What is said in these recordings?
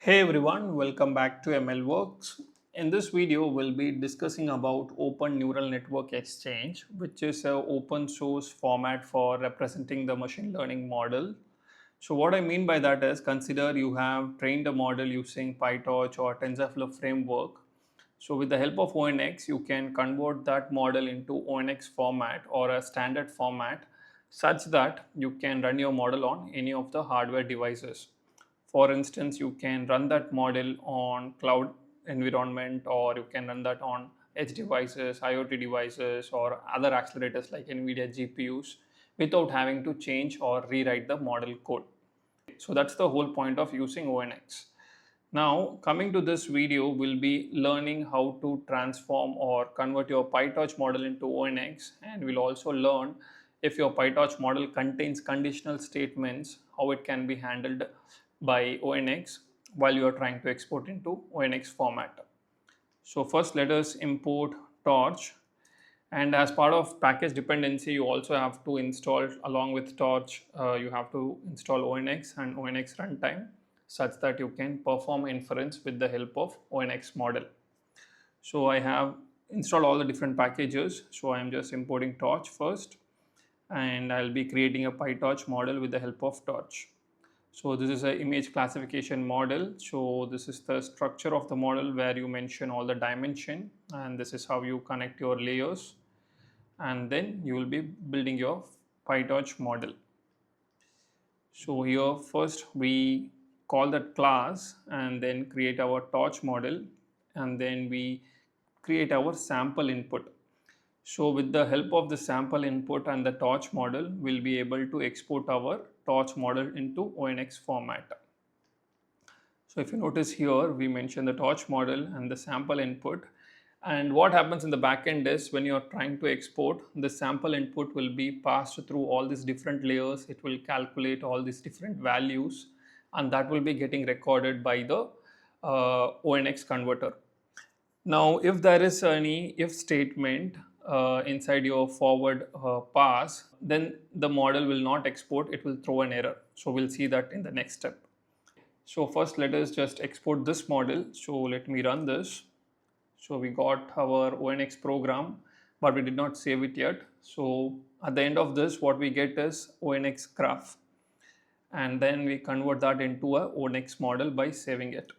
Hey everyone, welcome back to MLWorks. In this video, we'll be discussing about Open Neural Network Exchange, which is an open source format for representing the machine learning model. So what I mean by that is, consider you have trained a model using PyTorch or TensorFlow framework. So with the help of ONNX, you can convert that model into ONNX format or a standard format such that you can run your model on any of the hardware devices. For instance, you can run that model on cloud environment, or you can run that on edge devices, IoT devices, or other accelerators like NVIDIA GPUs without having to change or rewrite the model code. So that's the whole point of using ONNX. Now, coming to this video, we'll be learning how to transform or convert your PyTorch model into ONNX, and we'll also learn if your PyTorch model contains conditional statements, how it can be handled by ONNX while you are trying to export into ONNX format. So first let us import Torch, and as part of package dependency you also have to install, along with Torch, you have to install ONNX and ONNX Runtime such that you can perform inference with the help of ONNX model. So I have installed all the different packages, so I am just importing Torch first, and I'll be creating a PyTorch model with the help of Torch. So this is an image classification model. So this is the structure of the model where you mention all the dimension, and this is how you connect your layers, and then you will be building your PyTorch model. So here first we call that class and then create our torch model, and then we create our sample input. So with the help of the sample input and the torch model, we'll be able to export our torch model into ONNX format. So if you notice here, we mention the torch model and the sample input. And what happens in the backend is, when you're trying to export, the sample input will be passed through all these different layers. It will calculate all these different values, and that will be getting recorded by the ONNX converter. Now, if there is any if statement inside your forward pass, then the model will not export, it will throw an error. So we'll see that in the next step. So first let us just export this model. So let me run this. So we got our ONNX program, but we did not save it yet. So at the end of this, what we get is ONNX graph, and then we convert that into a ONNX model by saving it.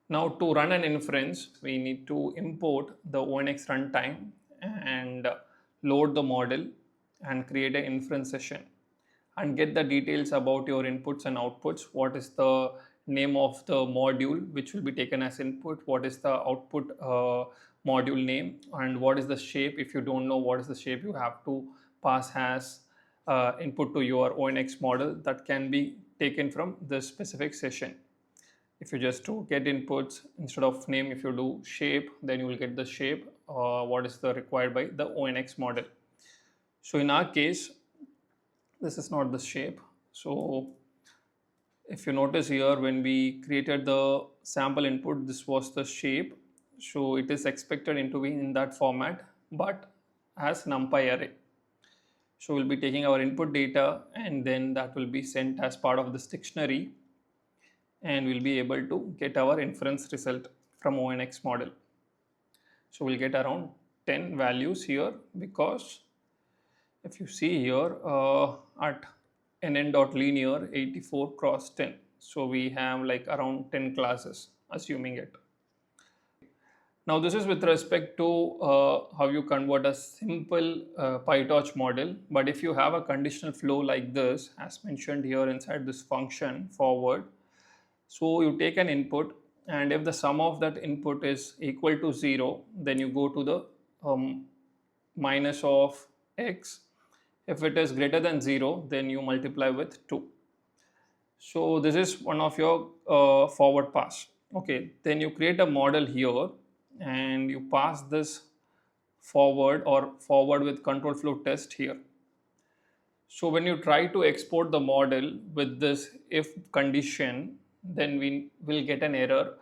Now to run an inference, we need to import the ONNX runtime and load the model and create an inference session and get the details about your inputs and outputs. What is the name of the module which will be taken as input, what is the output module name, and what is the shape. If you don't know what is the shape, you have to pass as input to your ONNX model. That can be taken from this specific session. If you just to get inputs, instead of name, if you do shape, then you will get the shape, what is the required by the ONNX model. So in our case, this is not the shape. So if you notice here, when we created the sample input, this was the shape. So it is expected into be in that format, but as NumPy array. So we'll be taking our input data, and then that will be sent as part of this dictionary, and we'll be able to get our inference result from ONNX model. So we'll get around 10 values here, because if you see here at nn.linear 84 cross 10, so we have like around 10 classes, assuming it. Now this is with respect to how you convert a simple PyTorch model. But if you have a conditional flow like this, as mentioned here inside this function forward, so you take an input, and if the sum of that input is equal to 0, then you go to the minus of x. If it is greater than 0, then you multiply with 2. So this is one of your forward pass. Okay, then you create a model here, and you pass this forward with control flow test here. So when you try to export the model with this if condition, then we will get an error,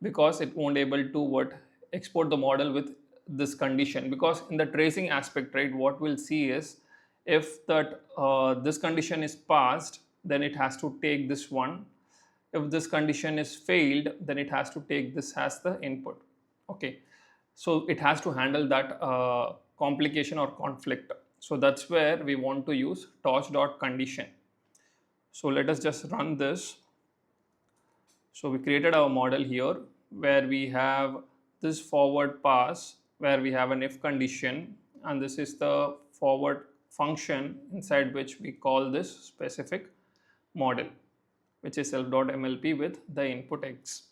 because it won't able to export the model with this condition. Because in the tracing aspect, right, what we'll see is, if that this condition is passed, then it has to take this one If this condition is failed, then it has to take this as the input. Okay, so it has to handle that complication or conflict. So that's where we want to use torch.condition. So let us just run this. So we created our model here where we have this forward pass where we have an if condition, and this is the forward function inside which we call this specific model, which is self.mlp with the input x.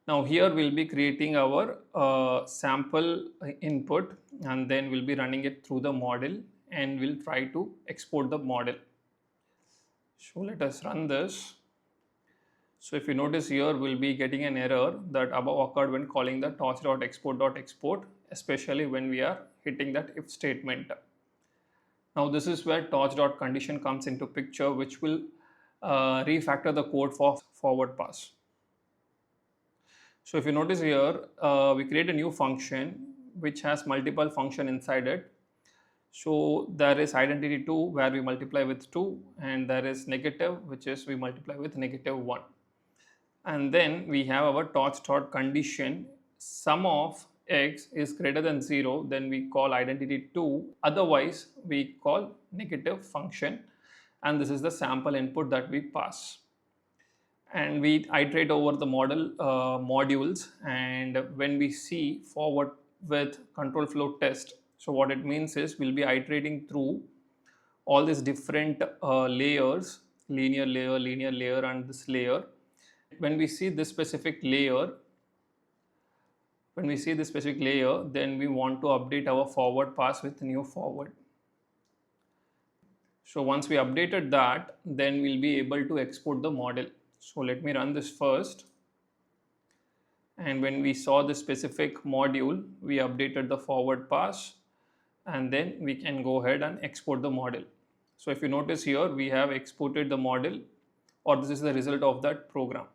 Now here we'll be creating our sample input, and then we'll be running it through the model, and we'll try to export the model. So let us run this. So if you notice here, we'll be getting an error that above occurred when calling the torch.export.export, especially when we are hitting that if statement. Now this is where torch.condition comes into picture, which will refactor the code for forward pass. So if you notice here, we create a new function which has multiple function inside it. So there is identity 2 where we multiply with 2, and there is negative, which is we multiply with -1. And then we have our torch.condition, sum of x is greater than 0, then we call identity 2, otherwise we call negative function, and this is the sample input that we pass. And we iterate over the model modules, and when we see forward with control flow test, so what it means is we'll be iterating through all these different layers, linear layer and this layer. When we see this specific layer, then we want to update our forward pass with new forward. So once we updated that, then we'll be able to export the model. So let me run this first. And when we saw the specific module, we updated the forward pass, and then we can go ahead and export the model. So if you notice here, we have exported the model, or this is the result of that program.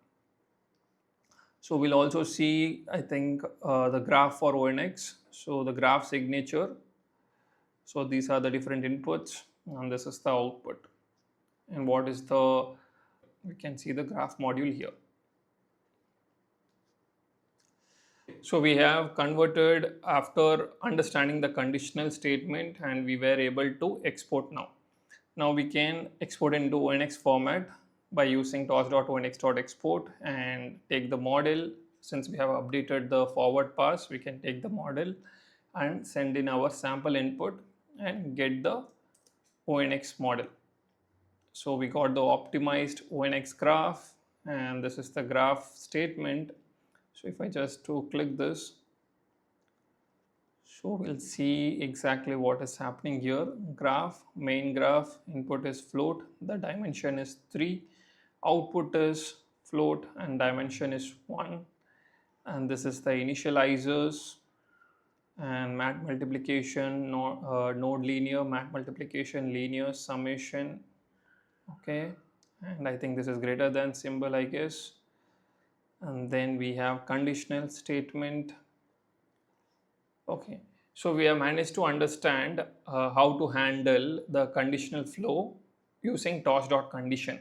So we'll also see, I think, the graph for ONNX. So the graph signature. So these are the different inputs, and this is the output. And what is the, we can see the graph module here. So we have converted after understanding the conditional statement, and we were able to export now. Now we can export into ONNX format by using torch.onnx.export and take the model. Since we have updated the forward pass, we can take the model and send in our sample input and get the ONNX model. So we got the optimized ONNX graph, and this is the graph statement. So if I just click this, so we'll see exactly what is happening here. Graph, main graph, input is float, the dimension is 3, output is float and dimension is 1, and this is the initializers and mat multiplication, node linear, mat multiplication, linear, summation. Okay, and I think this is greater than symbol, I guess. And then we have conditional statement. Okay, so we have managed to understand how to handle the conditional flow using torch.condition.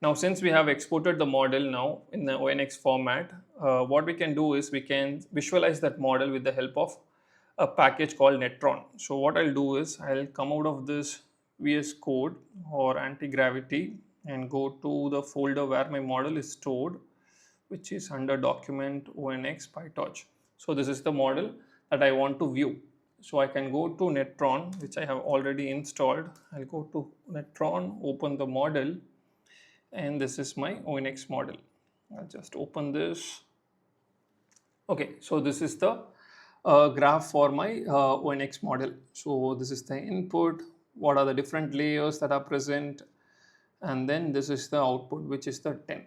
Now since we have exported the model now in the ONNX format, what we can do is we can visualize that model with the help of a package called Netron. So what I'll do is I'll come out of this VS Code or anti-gravity and go to the folder where my model is stored, which is under document ONNX PyTorch. So this is the model that I want to view. So I can go to Netron, which I have already installed. I'll go to Netron, open the model, and this is my ONNX model. I'll just open this. Okay, so this is the graph for my ONNX model. So this is the input, what are the different layers that are present, and then this is the output, which is the 10,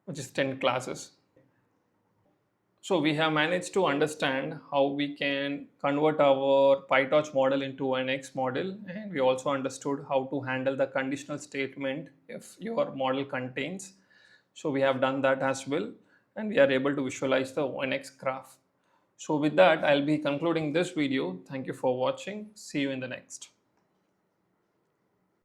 which is 10 classes. So we have managed to understand how we can convert our PyTorch model into ONNX model, and we also understood how to handle the conditional statement if your model contains. So we have done that as well, and we are able to visualize the ONNX graph. So with that, I'll be concluding this video. Thank you for watching. See you in the next.